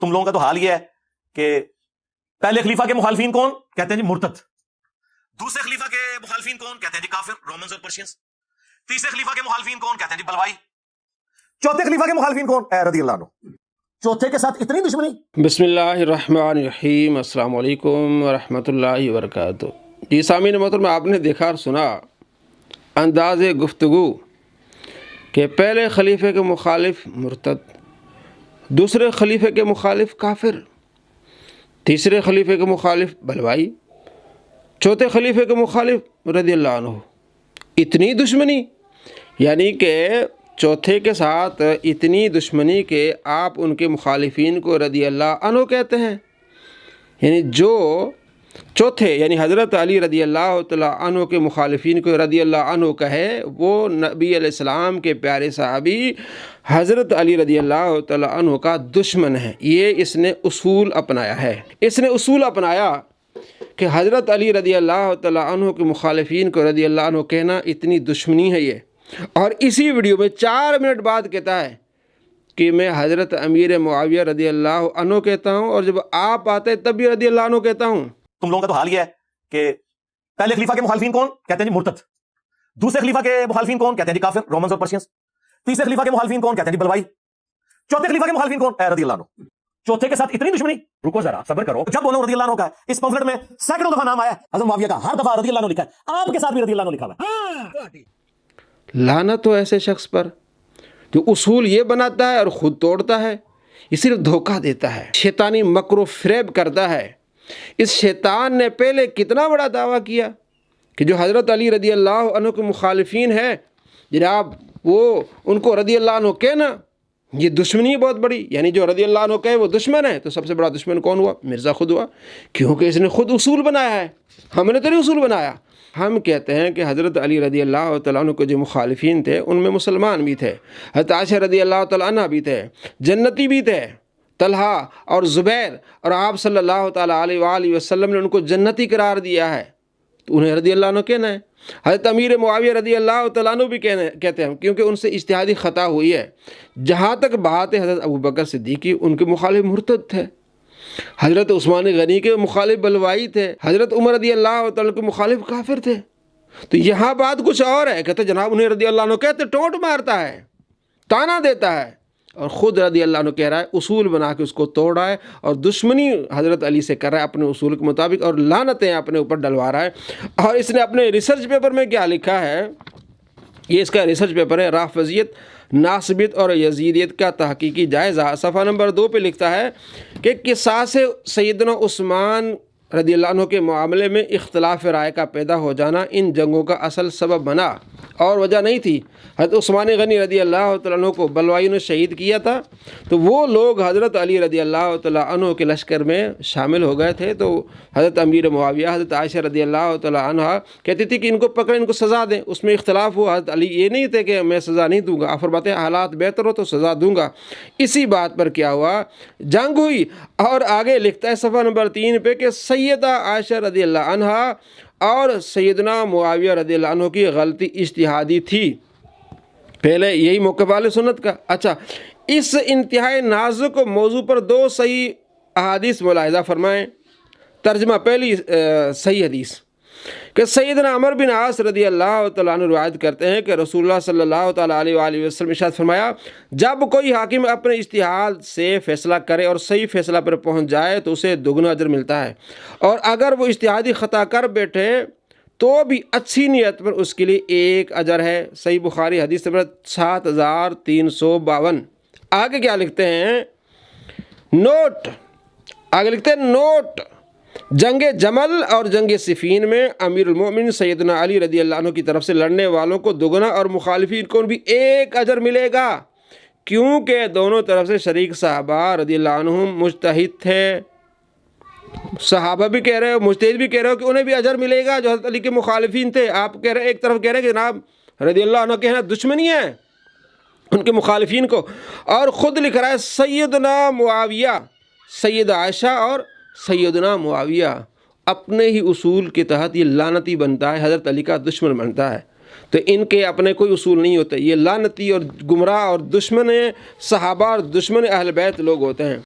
تم لوگوں کا تو حال یہ ہے کہ پہلے خلیفہ کے مخالفین کون کہتے ہیں جی مرتد، دوسرے خلیفہ کے مخالفین کون کہتے ہیں جی کافر رومنز اور پرشینز، تیسرے خلیفہ کے مخالفین کون کہتے ہیں جی بلوائی، چوتھے خلیفہ کے مخالفین کون اے رضی اللہ عنہ، چوتھے کے ساتھ اتنی دشمنی۔ بسم اللہ الرحمن الرحیم، السلام علیکم ورحمۃ اللہ وبرکاتہ۔ جی سامعین محترم، آپ نے دیکھا اور سنا انداز گفتگو کہ پہلے خلیفے کے مخالف مرتد، دوسرے خلیفے کے مخالف کافر، تیسرے خلیفے کے مخالف بلوائی، چوتھے خلیفے کے مخالف رضی اللہ عنہ۔ اتنی دشمنی، یعنی کہ چوتھے کے ساتھ اتنی دشمنی کہ آپ ان کے مخالفین کو رضی اللہ عنہ کہتے ہیں۔ یعنی جو چوتھے یعنی حضرت علی رضی اللہ تعالیٰ عنہ کے مخالفین کو رضی اللہ عنہ کہے، وہ نبی علیہ السلام کے پیارے صحابی حضرت علی رضی اللہ تعالیٰ عنہ کا دشمن ہے۔ یہ اس نے اصول اپنایا ہے، اس نے اصول اپنایا کہ حضرت علی رضی اللہ تعالیٰ عنہ کے مخالفین کو رضی اللہ عنہ کہنا اتنی دشمنی ہے یہ، اور اسی ویڈیو میں 4 منٹ بعد کہتا ہے کہ میں حضرت امیر معاویہ رضی اللہ عنہ کہتا ہوں، اور جب آپ آتے ہیں تب بھی رضی اللہ عنہ کہتا ہوں۔ تم لوگوں کا تو حال یہ ہے کہ پہلے خلیفہ کے مخالفین کون کہتے ہیں جی مرتد، دوسرے خلیفہ کے مخالفین کون کہتے ہیں جی کافر رومنز اور پرشینز، تیسرے خلیفہ کے مخالفین کون کہتے ہیں جی بلوائی، چوتھے خلیفہ کے مخالفین کون اے رضی اللہ عنہ، چوتھے کے ساتھ اتنی دشمنی۔ رکو ذرا صبر کرو، جب بولوں رضی اللہ عنہ کا اس پمفلٹ میں سینکڑوں دفعہ نام آیا ہے حضرت معاویہ کا، ہر دفعہ رضی اللہ عنہ لکھا ہے، آپ کے ساتھ بھی رضی اللہ عنہ لکھا ہوا ہے۔ لعنت ہو ایسے شخص پر جو اصول یہ بناتا ہے اور خود توڑتا ہے، یہ صرف دھوکہ دیتا ہے، شیطانی مکر و فریب کرتا ہے۔ اس شیطان نے پہلے کتنا بڑا دعویٰ کیا کہ جو حضرت علی رضی اللہ عنہ کے مخالفین ہیں جناب، وہ ان کو رضی اللہ عنہ کہنا یہ دشمنی بہت بڑی، یعنی جو رضی اللہ عنہ کہے وہ دشمن ہے، تو سب سے بڑا دشمن کون ہوا؟ مرزا خود ہوا، کیونکہ اس نے خود اصول بنایا ہے، ہم نے تو نہیں اصول بنایا۔ ہم کہتے ہیں کہ حضرت علی رضی اللہ تعالیٰ عنہ کے جو مخالفین تھے ان میں مسلمان بھی تھے، حضرت عائشہ رضی اللہ تعالیٰ عنہ بھی تھے، جنتی بھی تھے، طلحہ اور زبیر، اور آپ صلی اللہ تعالیٰ علیہ وآلہ وسلم نے ان کو جنتی قرار دیا ہے، تو انہیں رضی اللہ عنہ کہنا ہے۔ حضرت امیر معاویہ رضی اللہ تعالیٰ عنہ بھی کہتے ہیں، کیونکہ ان سے اجتہادی خطا ہوئی ہے۔ جہاں تک بات ہے حضرت ابوبکر صدیقی، ان کے مخالف مرتد تھے، حضرت عثمان غنی کے مخالف بلوائی تھے، حضرت عمر رضی اللہ تعالیٰ کے مخالف کافر تھے۔ تو یہاں بات کچھ اور ہے، کہتے جناب انہیں رضی اللہ عنہ کہتے، ٹونٹ مارتا ہے، تانا دیتا ہے، اور خود رضی اللہ عنہ کہہ رہا ہے، اصول بنا کے اس کو توڑ رہا ہے، اور دشمنی حضرت علی سے کر رہا ہے اپنے اصول کے مطابق، اور لعنتیں اپنے اوپر ڈلوا رہا ہے۔ اور اس نے اپنے ریسرچ پیپر میں کیا لکھا ہے، یہ اس کا ریسرچ پیپر ہے، رافضیت، ناصبیت اور یزیدیت کا تحقیقی جائزہ، صفحہ نمبر 2 پہ لکھتا ہے کہ قصاص سیدنا عثمان رضی اللہ عنہ کے معاملے میں اختلاف رائے کا پیدا ہو جانا ان جنگوں کا اصل سبب بنا، اور وجہ نہیں تھی۔ حضرت عثمان غنی رضی اللہ تعالیٰ عنہ کو بلوائیوں نے شہید کیا تھا، تو وہ لوگ حضرت علی رضی اللہ تعالیٰ عنہ کے لشکر میں شامل ہو گئے تھے، تو حضرت امیر معاویہ حضرت عائشہ رضی اللہ تعالیٰ عنہ کہتی تھی کہ ان کو پکڑیں، ان کو سزا دیں۔ اس میں اختلاف ہوا، حضرت علی یہ نہیں تھے کہ میں سزا نہیں دوں گا، آپ فرماتے ہیں حالات بہتر ہو تو سزا دوں گا۔ اسی بات پر کیا ہوا، جنگ ہوئی، اور آگے لکھتا ہے صفحہ نمبر 3 پہ کہ سیدہ عائشہ رضی اللہ عنہ اور سیدنا معاویہ رضی اللہ عنہ کی غلطی اجتہادی تھی۔ پہلے یہی موقف اہل سنت کا۔ اچھا، اس انتہائی نازک موضوع پر 2 صحیح احادیث ملاحظہ فرمائیں۔ ترجمہ، پہلی صحیح حدیث کہ سیدنا عمر بن عاص رضی اللہ تعالیٰ عنہ روایت کرتے ہیں کہ رسول اللہ صلی اللہ تعالیٰ علیہ وآلہ وسلم ارشاد فرمایا، جب کوئی حاکم اپنے اجتہاد سے فیصلہ کرے اور صحیح فیصلہ پر پہنچ جائے تو اسے دگنا اجر ملتا ہے، اور اگر وہ اجتہادی خطا کر بیٹھے تو بھی اچھی نیت پر اس کے لیے 1 اجر ہے۔ صحیح بخاری حدیث نمبر 7352۔ آگے کیا لکھتے ہیں، نوٹ، آگے لکھتے ہیں نوٹ، جنگ جمل اور جنگ صفین میں امیر المومنین سیدنا علی رضی اللہ عنہ کی طرف سے لڑنے والوں کو دگنا اور مخالفین کو بھی 1 اجر ملے گا، کیونکہ دونوں طرف سے شریک صحابہ رضی اللہ عنہم مجتہد تھے۔ صحابہ بھی کہہ رہے ہو، مجتہد بھی کہہ رہے ہو کہ انہیں بھی اجر ملے گا جو حضرت علی کے مخالفین تھے۔ آپ کہہ رہے، ایک طرف کہہ رہے کہ جناب رضی اللہ عنہ کہنا دشمنی ہے ان کے مخالفین کو، اور خود لکھ رہا ہے سیدنا معاویہ، سیدہ عائشہ اور سیدنا معاویہ اپنے ہی اصول کے تحت یہ لعنتی بنتا ہے، حضرت علی کا دشمن بنتا ہے۔ تو ان کے اپنے کوئی اصول نہیں ہوتے، یہ لعنتی اور گمراہ اور دشمن صحابہ اور دشمن اہل بیت لوگ ہوتے ہیں۔